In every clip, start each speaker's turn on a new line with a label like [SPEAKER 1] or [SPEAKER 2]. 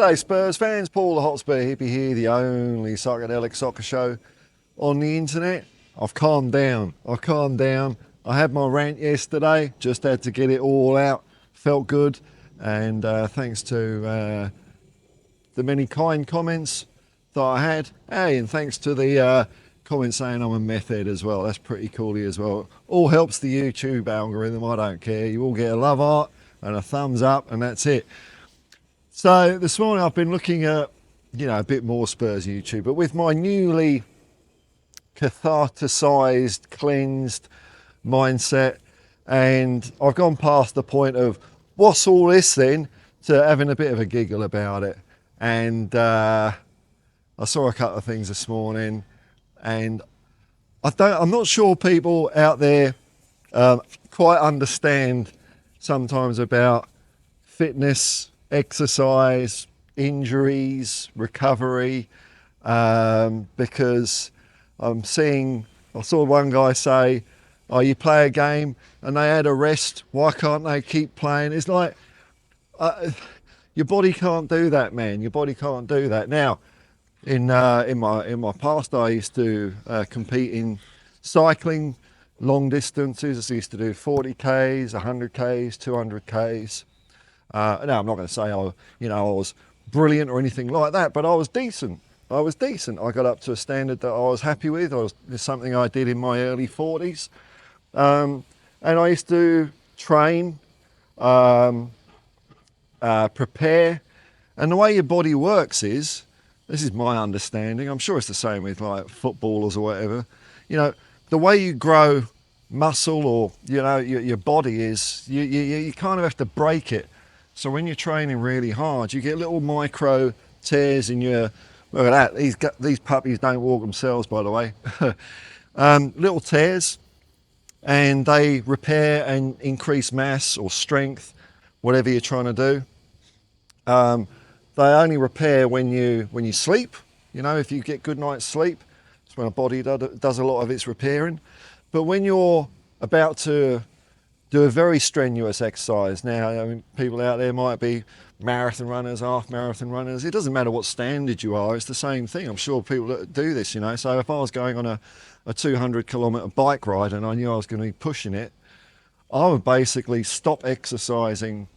[SPEAKER 1] G'day Spurs fans, Paul the Hotspur hippie here, the only psychedelic soccer show on the internet. I've calmed down. I had my rant yesterday, just had to get it all out, felt good, and thanks to the many kind comments that I had. Hey, and thanks to the comments saying I'm a meth head as well. That's pretty cool as well. All helps the YouTube algorithm, I don't care. You all get a love heart and a thumbs up, and that's it. So this morning I've been looking at, a bit more Spurs YouTube, but with my newly catharticized, cleansed mindset, and I've gone past the point of what's all this then to having a bit of a giggle about it. And I saw a couple of things this morning, and I'm not sure people out there quite understand sometimes about fitness, exercise, injuries, recovery, because I saw one guy say, oh, you play a game and they had a rest, why can't they keep playing? It's like, your body can't do that, man. Your body can't do that. Now, in my past, I used to compete in cycling, long distances. I used to do 40Ks, 100Ks, 200Ks. No, I'm not going to say I was brilliant or anything like that, but I was decent. I got up to a standard that I was happy with. It's something I did in my early 40s. And I used to train, prepare. And the way your body works is, this is my understanding, I'm sure it's the same with like footballers or whatever, the way you grow muscle or, your body is, you kind of have to break it. So when you're training really hard, you get little micro tears in your, look at that, these puppies don't walk themselves, by the way. Little tears, and they repair and increase mass or strength, whatever you're trying to do. They only repair when you sleep. If you get good night's sleep, it's when a body does a lot of its repairing. But when you're about to do a very strenuous exercise. Now, people out there might be marathon runners, half marathon runners. It doesn't matter what standard you are, it's the same thing. I'm sure people that do this, So if I was going on a 200-kilometre bike ride and I knew I was going to be pushing it, I would basically stop exercising,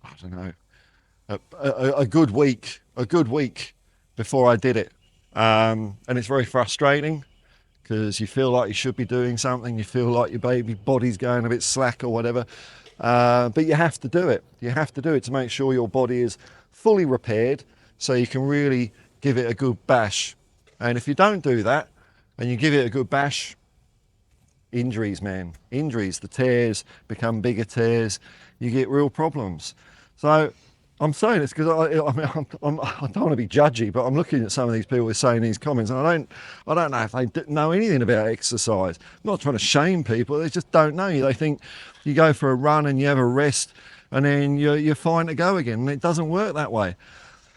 [SPEAKER 1] I don't know, a good week before I did it. And it's very frustrating, because you feel like you should be doing something, you feel like your baby body's going a bit slack or whatever, but you have to do it. You have to do it to make sure your body is fully repaired so you can really give it a good bash. And if you don't do that and you give it a good bash, injuries, man, injuries, the tears become bigger tears, you get real problems. So I'm saying this because I don't want to be judgy, but I'm looking at some of these people who are saying these comments, and I don't know if they know anything about exercise. I'm not trying to shame people; they just don't know. They think you go for a run and you have a rest, and then you're fine to go again. And it doesn't work that way.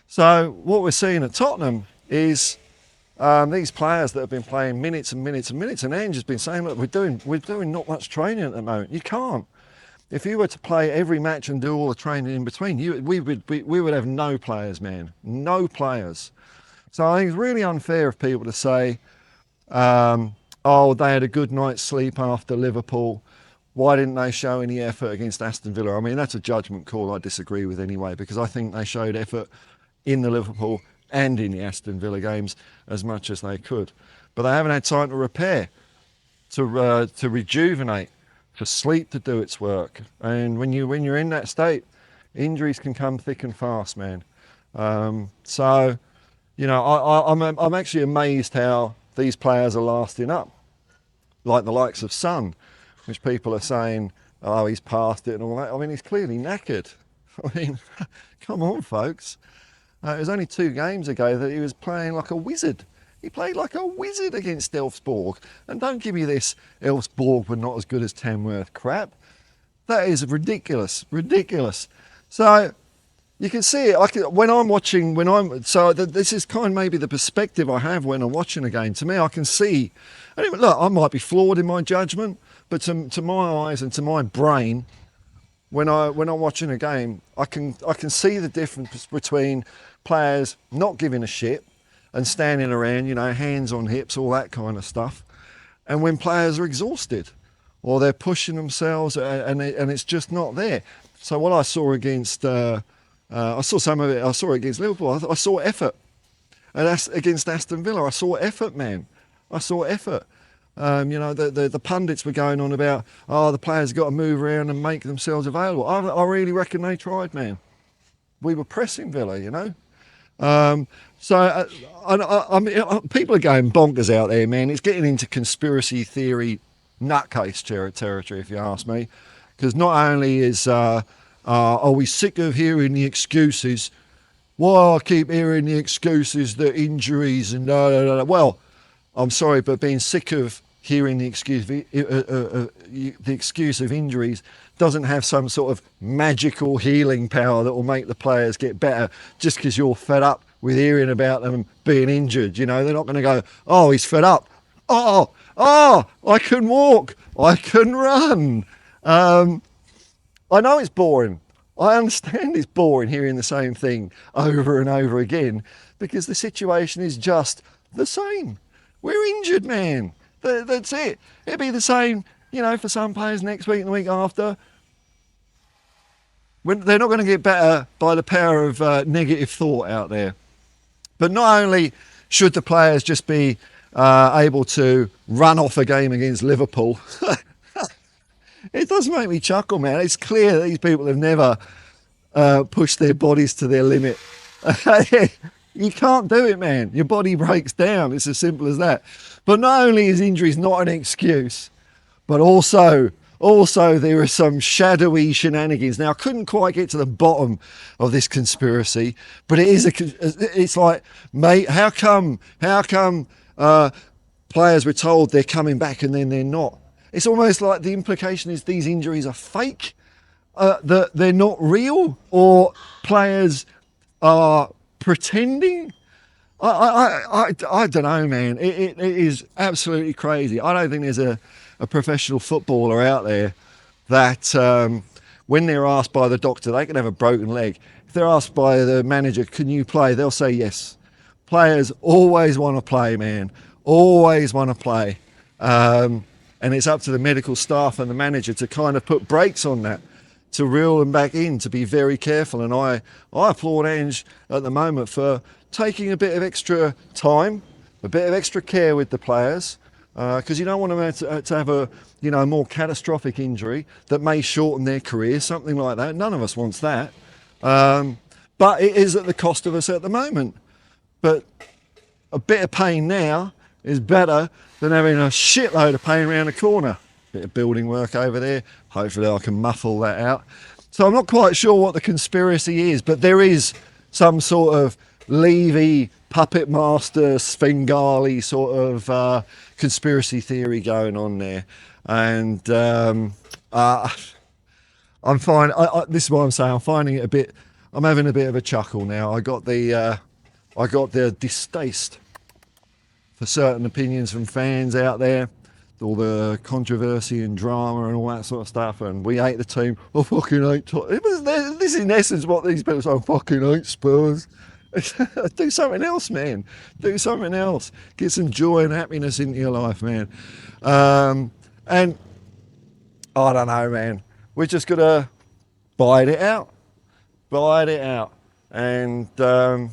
[SPEAKER 1] So what we're seeing at Tottenham is these players that have been playing minutes and minutes and minutes, and Ange has been saying, look, we're doing not much training at the moment. You can't. If you were to play every match and do all the training in between, we would have no players, man. No players. So I think it's really unfair of people to say, oh, they had a good night's sleep after Liverpool. Why didn't they show any effort against Aston Villa? I mean, that's a judgment call I disagree with anyway, because I think they showed effort in the Liverpool and in the Aston Villa games as much as they could. But they haven't had time to repair, to rejuvenate, for sleep to do its work. And when you're in that state, injuries can come thick and fast, man. So I'm actually amazed how these players are lasting up, like the likes of Son, which people are saying, oh, he's past it and all that. I mean, he's clearly knackered. I mean, come on, folks. It was only 2 games ago that he was playing like a wizard. He played like a wizard against Elfsborg. And don't give me this Elfsborg were not as good as Tamworth crap. That is ridiculous. So you can see it. This is kind of maybe the perspective I have when I'm watching a game. To me, I can see, look, I might be flawed in my judgment, but to my eyes and to my brain, when I'm watching a game, I can see the difference between players not giving a shit and standing around, you know, hands on hips, all that kind of stuff. And when players are exhausted or they're pushing themselves and it's just not there. So what I saw against, I saw some of it, I saw it against Liverpool. I saw effort. And that's against Aston Villa. I saw effort, man. I saw effort. You know, the pundits were going on about, oh, the players got to move around and make themselves available. I really reckon they tried, man. We were pressing Villa, you know. So I mean, people are going bonkers out there, man. It's getting into conspiracy theory nutcase territory, if you ask me. Because not only are we sick of hearing the excuses, why I keep hearing the excuses, the injuries and well, I'm sorry, but being sick of hearing the excuse of injuries doesn't have some sort of magical healing power that will make the players get better just because you're fed up with hearing about them being injured. You know, they're not going to go, oh, he's fed up. Oh, I can walk. I can run. I know it's boring. I understand it's boring hearing the same thing over and over again because the situation is just the same. We're injured, man. That's it. It'll be the same, you know, for some players next week and the week after. They're not going to get better by the power of negative thought out there. But not only should the players just be able to run off a game against Liverpool, it does make me chuckle, man. It's clear that these people have never pushed their bodies to their limit. You can't do it, man. Your body breaks down. It's as simple as that. But not only is injuries not an excuse, but also there are some shadowy shenanigans. Now, I couldn't quite get to the bottom of this conspiracy, but it's like, mate, how come players were told they're coming back and then they're not? It's almost like the implication is these injuries are fake, that they're not real, or players are pretending. I don't know, man. It is absolutely crazy. I don't think there's a professional footballer out there that when they're asked by the doctor, they can have a broken leg. If they're asked by the manager, can you play? They'll say yes. Players always want to play, man. Always want to play. And it's up to the medical staff and the manager to kind of put brakes on that, to reel them back in, to be very careful. And I applaud Ange at the moment for taking a bit of extra time, a bit of extra care with the players, because you don't want them to have a more catastrophic injury that may shorten their career, something like that. None of us wants that. But it is at the cost of us at the moment. But a bit of pain now is better than having a shitload of pain around the corner. Bit of building work over there. Hopefully I can muffle that out. So I'm not quite sure what the conspiracy is, but there is some sort of Levy, puppet master, Svengali sort of conspiracy theory going on there. And I'm fine. This is what I'm saying. I'm finding it I'm having a bit of a chuckle now. I got the distaste for certain opinions from fans out there, all the controversy and drama and all that sort of stuff, and we hate the team. I fucking hate this is in essence what these people say. I fucking hate Spurs. Do something else, man. Do something else. Get some joy and happiness into your life, man. And I don't know, man. We're just gonna bide it out. And I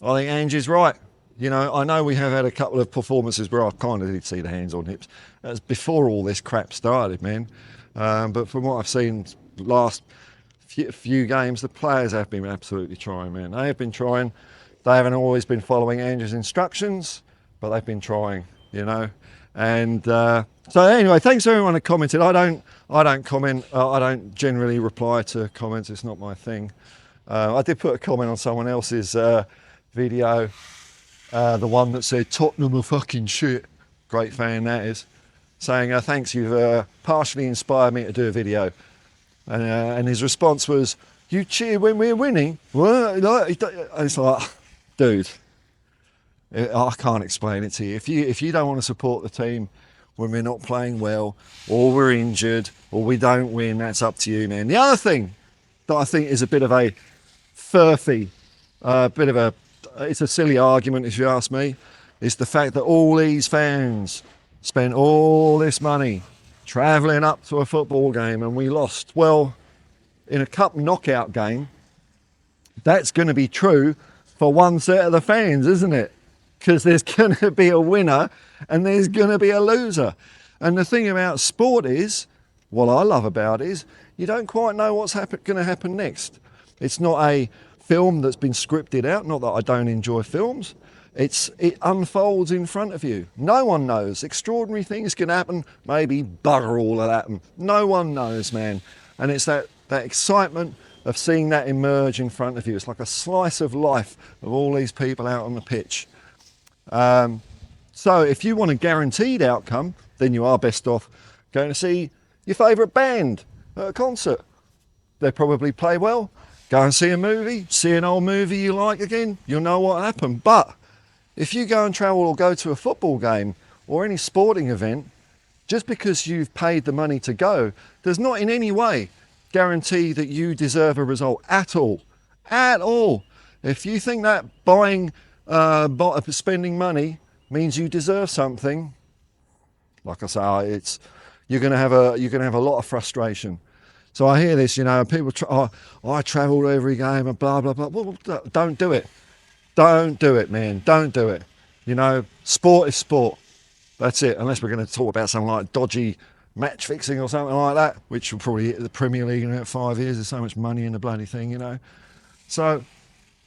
[SPEAKER 1] think Ange is right. You know, I know we have had a couple of performances where I kind of did see the hands on hips. That's before all this crap started, man. But from what I've seen last few games, the players have been absolutely trying, man. They have been trying. They haven't always been following Ange's instructions, but they've been trying, you know. And so anyway, thanks to everyone that commented. I don't comment. I don't generally reply to comments. It's not my thing. I did put a comment on someone else's video. The one that said Tottenham are fucking shit. Great fan that is. Saying thanks, you've partially inspired me to do a video. And his response was, you cheer when we're winning? What? It's like, dude, I can't explain it to you. If you don't want to support the team when we're not playing well, or we're injured, or we don't win, that's up to you, man. The other thing that I think is a bit of a furphy It's a silly argument if you ask me. It's the fact that all these fans spent all this money travelling up to a football game and we lost. Well, in a cup knockout game, that's going to be true for one set of the fans, isn't it? Because there's going to be a winner and there's going to be a loser. And the thing about sport is, what I love about it is, you don't quite know what's going to happen next. It's not a film that's been scripted out, not that I don't enjoy films. It unfolds in front of you. No one knows. Extraordinary things can happen, maybe bugger all of that. No one knows, man. And it's that excitement of seeing that emerge in front of you. It's like a slice of life of all these people out on the pitch. So if you want a guaranteed outcome, then you are best off going to see your favourite band at a concert. They probably play well. Go and see a movie, see an old movie you like again, you'll know what happened. But if you go and travel or go to a football game or any sporting event, just because you've paid the money to go, does not in any way guarantee that you deserve a result at all. At all. If you think that spending money means you deserve something, like I say, you're going to have a lot of frustration. So I hear this, people I travel every game and blah blah blah. Well, don't do it. Don't do it, man. Don't do it. Sport is sport. That's it. Unless we're going to talk about something like dodgy match fixing or something like that, which will probably hit the Premier League in about 5 years. There's so much money in the bloody thing, So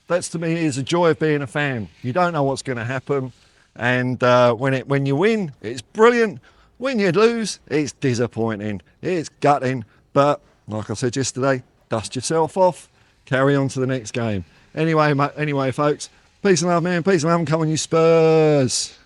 [SPEAKER 1] that's, to me, is the joy of being a fan. You don't know what's going to happen, and when you win, it's brilliant. When you lose, it's disappointing. It's gutting. But like I said yesterday, dust yourself off, carry on to the next game. Anyway, folks, peace and love, man. Peace and love, and come on, you Spurs.